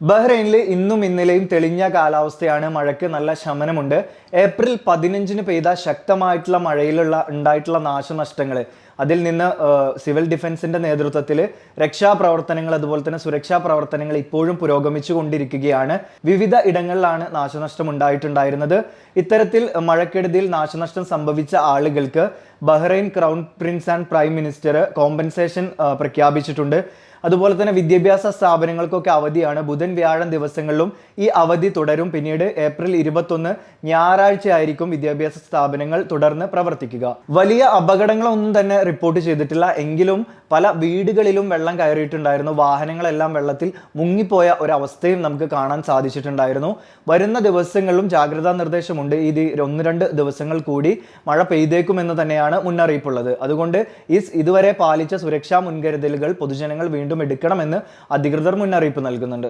ബഹ്റൈനിൽ ഇന്നും ഇന്നലെയും തെളിഞ്ഞ കാലാവസ്ഥയാണ്. മഴയ്ക്ക് നല്ല ശമനമുണ്ട്. ഏപ്രിൽ 15-ന് പെയ്ത ശക്തമായിട്ടുള്ള മഴയിലുള്ള ഉണ്ടായിട്ടുള്ള നാശനഷ്ടങ്ങൾ, അതിൽ നിന്ന് സിവിൽ ഡിഫൻസിന്റെ നേതൃത്വത്തിൽ രക്ഷാപ്രവർത്തനങ്ങൾ അതുപോലെ തന്നെ സുരക്ഷാ പ്രവർത്തനങ്ങൾ ഇപ്പോഴും പുരോഗമിച്ചു കൊണ്ടിരിക്കുകയാണ്. വിവിധ ഇടങ്ങളിലാണ് നാശനഷ്ടം ഉണ്ടായിട്ടുണ്ടായിരുന്നത്. ഇത്തരത്തിൽ മഴക്കെടുതിയിൽ നാശനഷ്ടം സംഭവിച്ച ആളുകൾക്ക് Bahrain crown Prince and prime minister compensation പ്രഖ്യാപിച്ചിട്ടുണ്ട്. അതുപോലെ തന്നെ വിദ്യാഭ്യാസ സ്ഥാപനങ്ങൾക്കൊക്കെ അവധിയാണ്. ബുധൻ വ്യാഴം ദിവസങ്ങളിലും ഈ അവധി തുടരും. പിന്നീട് ഏപ്രിൽ 21 ഞായറാഴ്ച ആയിരിക്കും വിദ്യാഭ്യാസ സ്ഥാപനങ്ങൾ തുടർന്ന് പ്രവർത്തിക്കുക. വലിയ അപകടങ്ങളൊന്നും തന്നെ റിപ്പോർട്ട് ചെയ്തിട്ടില്ല. എങ്കിലും പല വീടുകളിലും വെള്ളം കയറിയിട്ടുണ്ടായിരുന്നു. വാഹനങ്ങളെല്ലാം വെള്ളത്തിൽ മുങ്ങിപ്പോയ ഒരവസ്ഥയും നമുക്ക് കാണാൻ സാധിച്ചിട്ടുണ്ടായിരുന്നു. വരുന്ന ദിവസങ്ങളിലും ജാഗ്രതാ നിർദ്ദേശമുണ്ട്. ഇത് 1-2 ദിവസങ്ങൾ കൂടി മഴ പെയ്തേക്കുമെന്ന് തന്നെയാണ് മുന്നറിയിപ്പുള്ളത്. അതുകൊണ്ട് ഇതുവരെ പാലിച്ച സുരക്ഷാ മുൻകരുതലുകൾ പൊതുജനങ്ങൾ വീണ്ടും എടുക്കണമെന്ന് അധികൃതർ മുന്നറിയിപ്പ് നൽകുന്നുണ്ട്.